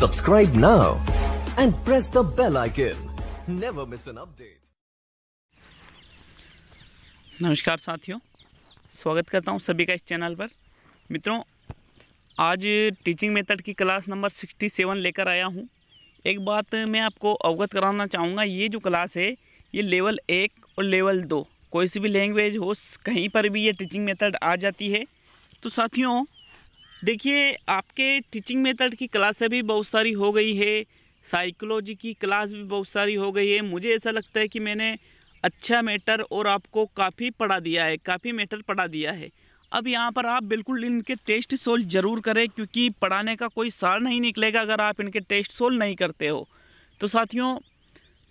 Subscribe now and press the bell icon. Never miss an update. नमस्कार साथियों, स्वागत करता हूं सभी का इस चैनल पर। मित्रों, आज टीचिंग मेथड की क्लास नंबर 67 लेकर आया हूं। एक बात मैं आपको अवगत कराना चाहूँगा, ये जो क्लास है ये लेवल 1 और लेवल 2 कोई सी भी लैंग्वेज हो, कहीं पर भी ये टीचिंग मेथड आ जाती है। तो साथियों देखिए, आपके टीचिंग मेथड की क्लासें भी बहुत सारी हो गई है, साइकोलॉजी की क्लास भी बहुत सारी हो गई है। मुझे ऐसा लगता है कि मैंने अच्छा मैटर और आपको काफ़ी पढ़ा दिया है, काफ़ी मैटर पढ़ा दिया है। अब यहाँ पर आप बिल्कुल इनके टेस्ट सोल्व ज़रूर करें, क्योंकि पढ़ाने का कोई सार नहीं निकलेगा अगर आप इनके टेस्ट सोल्व नहीं करते हो। तो साथियों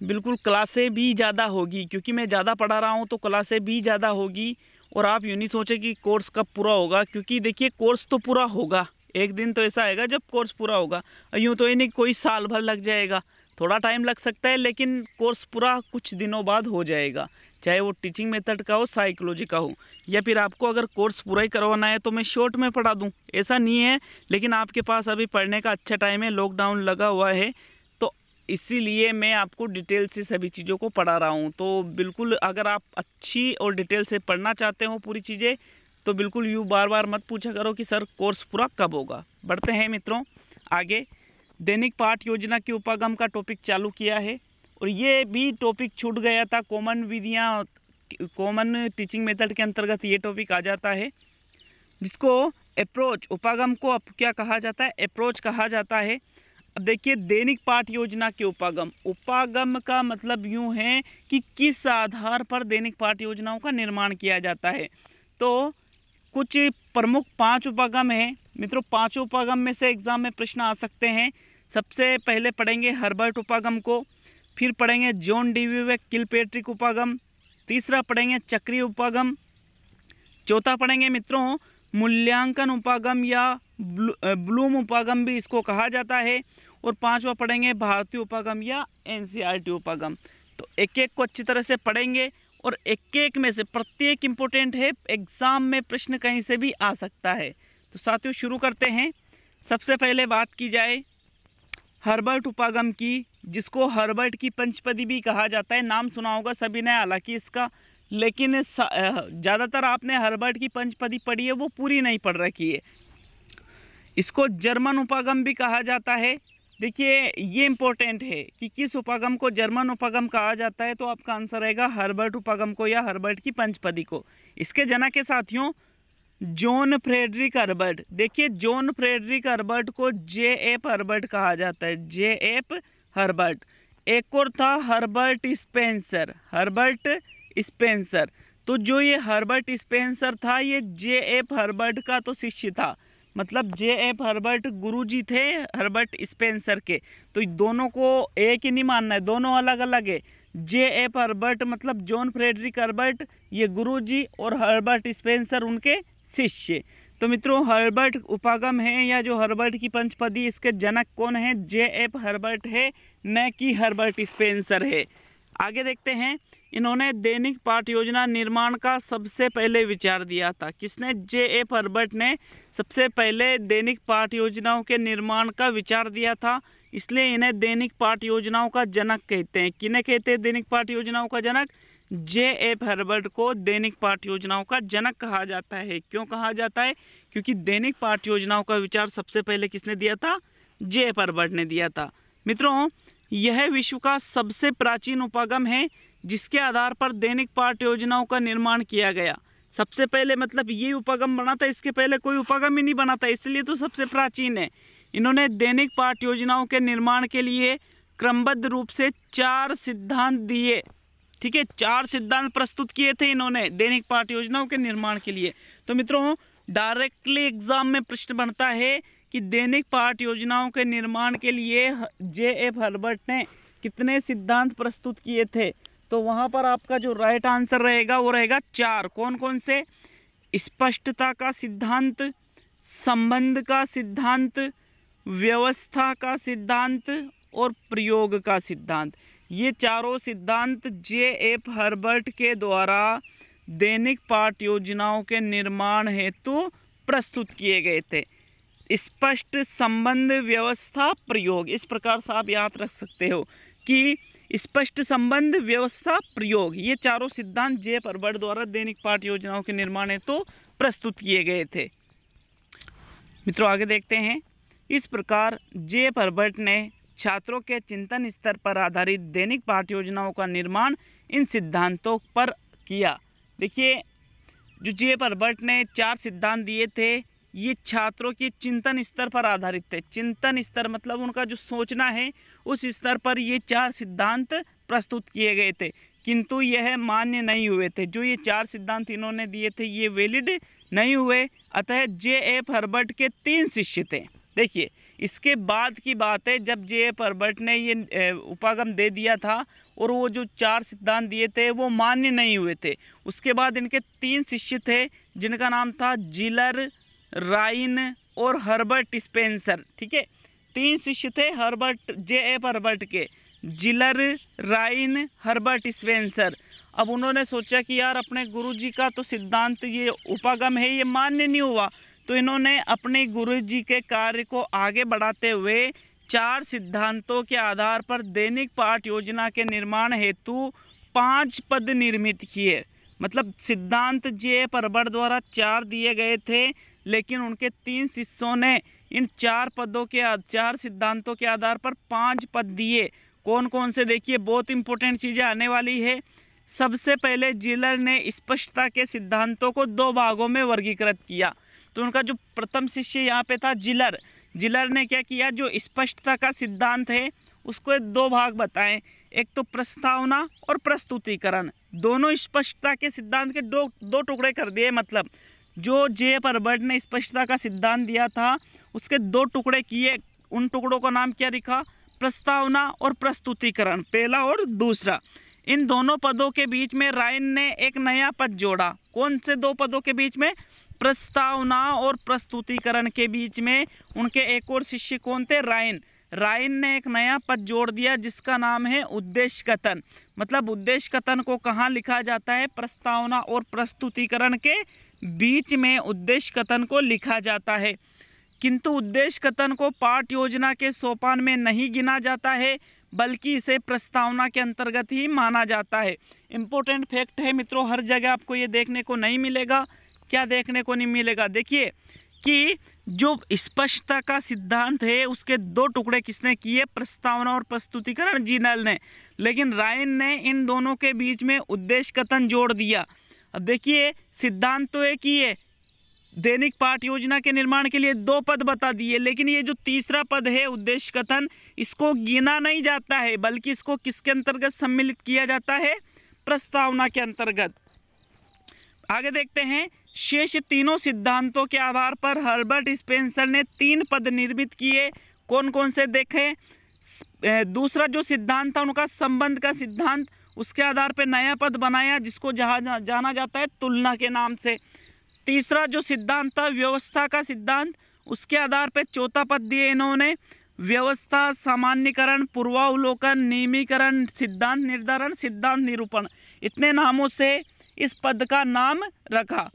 बिल्कुल क्लासें भी ज़्यादा होगी, क्योंकि मैं ज़्यादा पढ़ा रहा हूँ तो क्लासें भी ज़्यादा होगी। और आप यूँ नहीं सोचें कि कोर्स कब पूरा होगा, क्योंकि देखिए कोर्स तो पूरा होगा, एक दिन तो ऐसा आएगा जब कोर्स पूरा होगा। यूँ तो ये नहीं कोई साल भर लग जाएगा, थोड़ा टाइम लग सकता है, लेकिन कोर्स पूरा कुछ दिनों बाद हो जाएगा। चाहे वो टीचिंग मेथड का हो, साइकोलॉजी का हो, या फिर आपको अगर कोर्स पूरा ही करवाना है तो मैं शॉर्ट में पढ़ा दूँ, ऐसा नहीं है। लेकिन आपके पास अभी पढ़ने का अच्छा टाइम है, लॉकडाउन लगा हुआ है, तो इसीलिए मैं आपको डिटेल से सभी चीज़ों को पढ़ा रहा हूँ। तो बिल्कुल अगर आप अच्छी और डिटेल से पढ़ना चाहते हो पूरी चीज़ें, तो बिल्कुल यूँ बार बार मत पूछा करो कि सर कोर्स पूरा कब होगा। बढ़ते हैं मित्रों आगे। दैनिक पाठ योजना के उपागम का टॉपिक चालू किया है, और ये भी टॉपिक छूट गया था। कॉमन विधियाँ, कॉमन टीचिंग मेथड के अंतर्गत ये टॉपिक आ जाता है, जिसको अप्रोच, उपागम को अब क्या कहा जाता है, अप्रोच कहा जाता है। अब देखिए, दैनिक पाठ योजना के उपागम, उपागम का मतलब यूँ है कि किस आधार पर दैनिक पाठ योजनाओं का निर्माण किया जाता है। तो कुछ प्रमुख 5 उपागम हैं मित्रों। 5 उपागम में से एग्जाम में प्रश्न आ सकते हैं। सबसे पहले पढ़ेंगे हर्बर्ट उपागम को, फिर पढ़ेंगे जॉन डीवी व किलपेट्रिक उपागम, तीसरा पढ़ेंगे चक्रीय उपागम, चौथा पढ़ेंगे मित्रों मूल्यांकन उपागम या ब्लूम उपागम भी इसको कहा जाता है, और 5वां पढ़ेंगे भारतीय उपागम या एनसीईआरटी उपागम। तो एक एक को अच्छी तरह से पढ़ेंगे, और एक एक में से प्रत्येक इम्पोर्टेंट है, एग्जाम में प्रश्न कहीं से भी आ सकता है। तो साथियों शुरू करते हैं। सबसे पहले बात की जाए हर्बर्ट उपागम की, जिसको हर्बर्ट की पंचपदी भी कहा जाता है। नाम सुना होगा सभी ने हालांकि इसका, लेकिन ज़्यादातर आपने हर्बर्ट की पंचपदी पढ़ी है, वो पूरी नहीं पढ़ रखी है। इसको जर्मन उपागम भी कहा जाता है। देखिए ये इम्पोर्टेंट है कि किस उपागम को जर्मन उपागम कहा जाता है, तो आपका आंसर रहेगा हर्बर्ट उपागम को या हर्बर्ट की पंचपदी को। इसके जनक के साथियों जॉन फ्रेडरिक हर्बर्ट। देखिए जॉन फ्रेडरिक हर्बर्ट को जे.एफ. हर्बर्ट कहा जाता है, जे.एफ. हर्बर्ट। एक और था हर्बर्ट स्पेंसर, हर्बर्ट स्पेंसर। तो जो ये हर्बर्ट स्पेंसर था, ये जे.एफ. हर्बर्ट का तो शिष्य था, मतलब जे.एफ. हर्बर्ट गुरुजी थे हर्बर्ट स्पेंसर के। तो दोनों को एक ही नहीं मानना है, दोनों अलग अलग है। जे.एफ. हर्बर्ट मतलब जॉन फ्रेडरिक हर्बर्ट ये गुरुजी, और हर्बर्ट स्पेंसर उनके शिष्य। तो मित्रों हर्बर्ट उपागम है या जो हर्बर्ट की पंचपदी, इसके जनक कौन है, जे.एफ. हर्बर्ट है, न कि हर्बर्ट स्पेंसर है। आगे देखते हैं। इन्होंने दैनिक पाठ योजना निर्माण का सबसे पहले विचार दिया था। किसने, जे.एफ. हर्बर्ट ने सबसे पहले दैनिक पाठ योजनाओं के निर्माण का विचार दिया था, इसलिए इन्हें दैनिक पाठ योजनाओं का जनक कहते हैं। किन्हें कहते हैं दैनिक पाठ योजनाओं का जनक, जे.एफ. हर्बर्ट को दैनिक पाठ योजनाओं का जनक कहा जाता है। क्यों कहा जाता है, क्योंकि दैनिक पाठ योजनाओं का विचार सबसे पहले किसने दिया था, जे.एफ. हर्बर्ट ने दिया था। मित्रों यह विश्व का सबसे प्राचीन उपागम है जिसके आधार पर दैनिक पाठ योजनाओं का निर्माण किया गया। सबसे पहले मतलब ये उपागम बना था, इसके पहले कोई उपागम ही नहीं बना था, इसलिए तो सबसे प्राचीन है। इन्होंने दैनिक पाठ योजनाओं के निर्माण के लिए क्रमबद्ध रूप से 4 सिद्धांत दिए। ठीक है, 4 सिद्धांत प्रस्तुत किए थे इन्होंने दैनिक पाठ योजनाओं के निर्माण के लिए। तो मित्रों डायरेक्टली एग्जाम में प्रश्न बनता है कि दैनिक पाठ योजनाओं के निर्माण के लिए जे.एफ. हर्बर्ट ने कितने सिद्धांत प्रस्तुत किए थे, तो वहाँ पर आपका जो राइट आंसर रहेगा वो रहेगा 4। कौन कौन से, स्पष्टता का सिद्धांत, संबंध का सिद्धांत, व्यवस्था का सिद्धांत और प्रयोग का सिद्धांत। ये चारों सिद्धांत जे.एफ. हर्बर्ट के द्वारा दैनिक पाठ योजनाओं के निर्माण हेतु प्रस्तुत किए गए थे। स्पष्ट संबंध व्यवस्था प्रयोग। इस प्रकार से आप याद रख सकते हो कि स्पष्ट संबंध व्यवस्था प्रयोग, ये चारों सिद्धांत जे परबट द्वारा दैनिक पाठ योजनाओं के निर्माण हेतु प्रस्तुत किए गए थे। मित्रों आगे देखते हैं। इस प्रकार जे परबट ने छात्रों के चिंतन स्तर पर आधारित दैनिक पाठ योजनाओं का निर्माण इन सिद्धांतों पर किया। देखिए, जो जे परबट ने 4 सिद्धांत दिए थे, ये छात्रों के चिंतन स्तर पर आधारित थे। चिंतन स्तर मतलब उनका जो सोचना है उस स्तर पर ये 4 सिद्धांत प्रस्तुत किए गए थे, किंतु यह मान्य नहीं हुए थे। जो ये 4 सिद्धांत इन्होंने दिए थे ये वैलिड नहीं हुए, अतः जे.एफ. हर्बर्ट के 3 शिष्य थे। देखिए, इसके बाद की बात है जब जे.एफ. हर्बर्ट ने ये उपागम दे दिया था और वो जो 4 सिद्धांत दिए थे वो मान्य नहीं हुए थे। उसके बाद इनके 3 शिष्य थे जिनका नाम था जिलर, राइन और हर्बर्ट स्पेंसर। ठीक है, 3 शिष्य थे हर्बर्ट, जे.एफ. हर्बर्ट के, जिलर, राइन, हर्बर्ट स्पेंसर। अब उन्होंने सोचा कि यार अपने गुरुजी का तो सिद्धांत ये उपागम है ये मान्य नहीं हुआ, तो इन्होंने अपने गुरुजी के कार्य को आगे बढ़ाते हुए 4 सिद्धांतों के आधार पर दैनिक पाठ योजना के निर्माण हेतु 5 पद निर्मित किए। मतलब सिद्धांत जे.एफ. हर्बर्ट द्वारा 4 दिए गए थे, लेकिन उनके 3 शिष्यों ने इन 4 सिद्धांतों के आधार पर 5 पद दिए। कौन कौन से, देखिए बहुत इंपॉर्टेंट चीज़ें आने वाली है। सबसे पहले जिलर ने स्पष्टता के सिद्धांतों को 2 भागों में वर्गीकृत किया। तो उनका जो प्रथम शिष्य यहाँ पे था जिलर, जिलर ने क्या किया, जो स्पष्टता का सिद्धांत है उसको 2 भाग बताएं, एक तो प्रस्तावना और प्रस्तुतिकरण। दोनों स्पष्टता के सिद्धांत के 2 टुकड़े कर दिए। मतलब जो जे.एफ. हर्बर्ट ने स्पष्टता का सिद्धांत दिया था उसके 2 टुकड़े किए। उन टुकड़ों का नाम क्या लिखा, प्रस्तावना और प्रस्तुतिकरण, पहला और दूसरा। इन दोनों पदों के बीच में राइन ने एक नया पद जोड़ा। कौन से 2 पदों के बीच में, प्रस्तावना और प्रस्तुतिकरण के बीच में उनके एक और शिष्य कौन थे, राइन। राइन ने एक नया पद जोड़ दिया जिसका नाम है उद्देश्य कथन। मतलब उद्देश्य कथन को कहाँ लिखा जाता है, प्रस्तावना और प्रस्तुतिकरण के बीच में उद्देश्य कथन को लिखा जाता है, किंतु उद्देश्य कथन को पाठ योजना के सोपान में नहीं गिना जाता है, बल्कि इसे प्रस्तावना के अंतर्गत ही माना जाता है। इम्पोर्टेंट फैक्ट है मित्रों, हर जगह आपको ये देखने को नहीं मिलेगा। क्या देखने को नहीं मिलेगा, देखिए कि जो स्पष्टता का सिद्धांत है उसके 2 टुकड़े किसने किए, प्रस्तावना और प्रस्तुतिकरण जिलर ने, लेकिन राइन ने इन दोनों के बीच में उद्देश्य कथन जोड़ दिया। अब देखिए, सिद्धांत तो एक ही है, दैनिक पाठ योजना के निर्माण के लिए 2 पद बता दिए, लेकिन ये जो तीसरा पद है उद्देश्य कथन, इसको गिना नहीं जाता है, बल्कि इसको किसके अंतर्गत सम्मिलित किया जाता है, प्रस्तावना के अंतर्गत। आगे देखते हैं। शेष तीनों सिद्धांतों के आधार पर हर्बर्ट स्पेंसर ने 3 पद निर्मित किए। कौन कौन से देखें, दूसरा जो सिद्धांत था उनका संबंध का सिद्धांत, उसके आधार पर नया पद बनाया जिसको जाना जाता है तुलना के नाम से। तीसरा जो सिद्धांत था व्यवस्था का सिद्धांत, उसके आधार पर 4था पद दिए इन्होंने, व्यवस्था, सामान्यकरण, पूर्वावलोकन, नियमीकरण, सिद्धांत निर्धारण, सिद्धांत निरूपण। इतने नामों से इस पद का नाम रखा।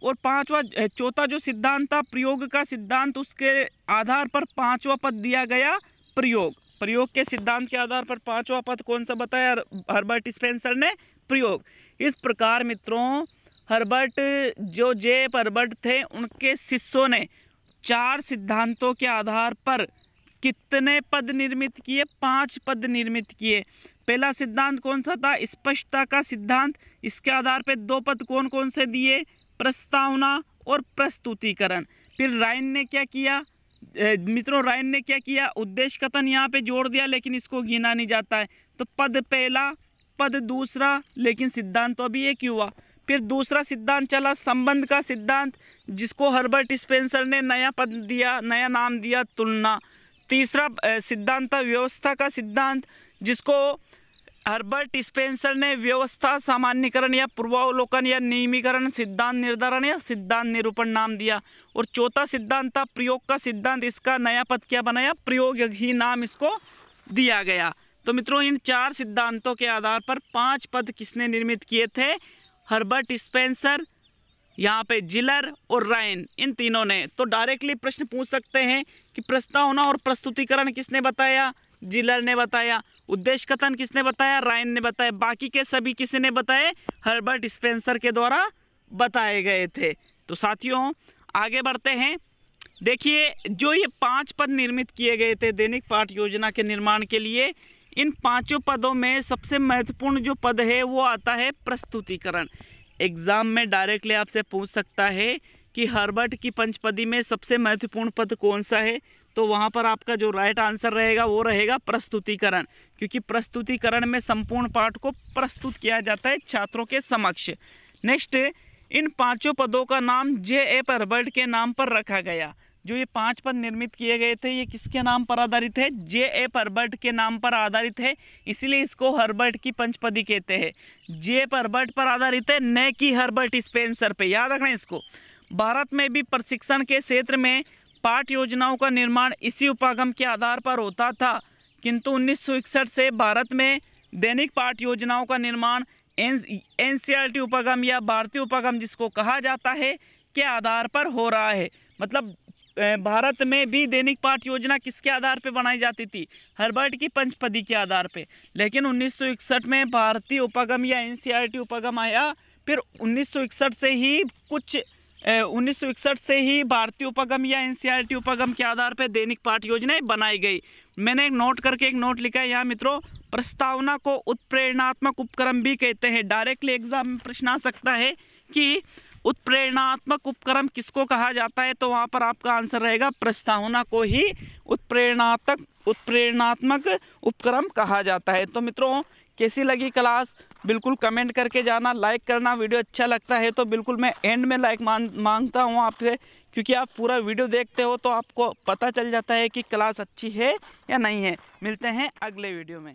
और 4था जो सिद्धांत था प्रयोग का सिद्धांत, उसके आधार पर 5वां पद दिया गया प्रयोग। प्रयोग के सिद्धांत के आधार पर 5वां पद कौन सा बताया, हर्बर्ट स्पेंसर ने, प्रयोग। इस प्रकार मित्रों हर्बर्ट, जो जे.एफ. हर्बर्ट थे, उनके शिष्यों ने 4 सिद्धांतों के आधार पर कितने पद निर्मित किए, 5 पद निर्मित किए। पहला सिद्धांत कौन सा था, स्पष्टता का सिद्धांत, इसके आधार पर 2 पद कौन कौन से दिए, प्रस्तावना और प्रस्तुतिकरण। फिर राइन ने क्या किया मित्रों, राइन ने क्या किया, उद्देश्य कथन यहाँ पे जोड़ दिया, लेकिन इसको गिना नहीं जाता है। तो पद पहला, पद दूसरा, लेकिन सिद्धांत तो अभी एक ही हुआ। फिर दूसरा सिद्धांत चला संबंध का सिद्धांत, जिसको हर्बर्ट स्पेंसर ने नया पद दिया, नया नाम दिया तुलना। तीसरा सिद्धांत था व्यवस्था का सिद्धांत, जिसको हर्बर्ट स्पेंसर ने व्यवस्था, सामान्यकरण या पूर्वावलोकन या नियमीकरण, सिद्धांत निर्धारण या सिद्धांत निरूपण नाम दिया। और 4था सिद्धांत था प्रयोग का सिद्धांत, इसका नया पद क्या बनाया, प्रयोग ही नाम इसको दिया गया। तो मित्रों इन 4 सिद्धांतों के आधार पर 5 पद किसने निर्मित किए थे, हर्बर्ट स्पेंसर, यहाँ पे जिलर और रायन, इन तीनों ने। तो डायरेक्टली प्रश्न पूछ सकते हैं कि प्रस्तावना और प्रस्तुतिकरण किसने बताया? जिलर ने बताया। उद्देश्य कथन किसने बताया? रायन ने बताया। बाकी के सभी किसने बताए? हर्बर्ट स्पेंसर के द्वारा बताए गए थे। तो साथियों आगे बढ़ते हैं। देखिए जो ये 5 पद निर्मित किए गए थे दैनिक पाठ योजना के निर्माण के लिए, इन 5 पदों में सबसे महत्वपूर्ण जो पद है वो आता है प्रस्तुतिकरण। एग्जाम में डायरेक्टली आपसे पूछ सकता है कि हर्बर्ट की पंचपदी में सबसे महत्वपूर्ण पद कौन सा है, तो वहाँ पर आपका जो राइट आंसर रहेगा वो रहेगा प्रस्तुतिकरण, क्योंकि प्रस्तुतिकरण में संपूर्ण पाठ को प्रस्तुत किया जाता है छात्रों के समक्ष। नेक्स्ट, इन 5 पदों का नाम J.F. हर्बर्ट के नाम पर रखा गया। जो ये 5 पद निर्मित किए गए थे ये किसके नाम पर आधारित है? J.F. हर्बर्ट के नाम पर आधारित है, इसलिए इसको हर्बर्ट की पंचपदी कहते हैं। J.F. हर्बर्ट पर आधारित है, न कि हर्बर्ट स्पेंसर पे, याद रखना इसको। भारत में भी प्रशिक्षण के क्षेत्र में पाठ योजनाओं का निर्माण इसी उपागम के आधार पर होता था, किंतु 1961 से भारत में दैनिक पाठ योजनाओं का निर्माण NCERT उपागम या भारतीय उपागम जिसको कहा जाता है के आधार पर हो रहा है। मतलब भारत में भी दैनिक पाठ योजना किसके आधार पर बनाई जाती थी? हर्बर्ट की पंचपदी के आधार पे। लेकिन 1961 में भारतीय उपागम या NCERT उपागम आया, फिर 1961 से ही भारतीय उपागम या NCERT उपागम के आधार पर दैनिक पाठ योजनाएं बनाई गई। मैंने एक नोट करके एक नोट लिखा है यहाँ मित्रों, प्रस्तावना को उत्प्रेरणात्मक उपक्रम भी कहते हैं। डायरेक्टली एग्जाम में प्रश्न आ सकता है कि उत्प्रेरणात्मक उपक्रम किसको कहा जाता है, तो वहाँ पर आपका आंसर रहेगा प्रस्तावना को ही उत्प्रेरणात्मक उपक्रम कहा जाता है। तो मित्रों कैसी लगी क्लास बिल्कुल कमेंट करके जाना, लाइक करना। वीडियो अच्छा लगता है तो बिल्कुल मैं एंड में लाइक मांगता हूँ आपसे, क्योंकि आप पूरा वीडियो देखते हो तो आपको पता चल जाता है कि क्लास अच्छी है या नहीं है। मिलते हैं अगले वीडियो में।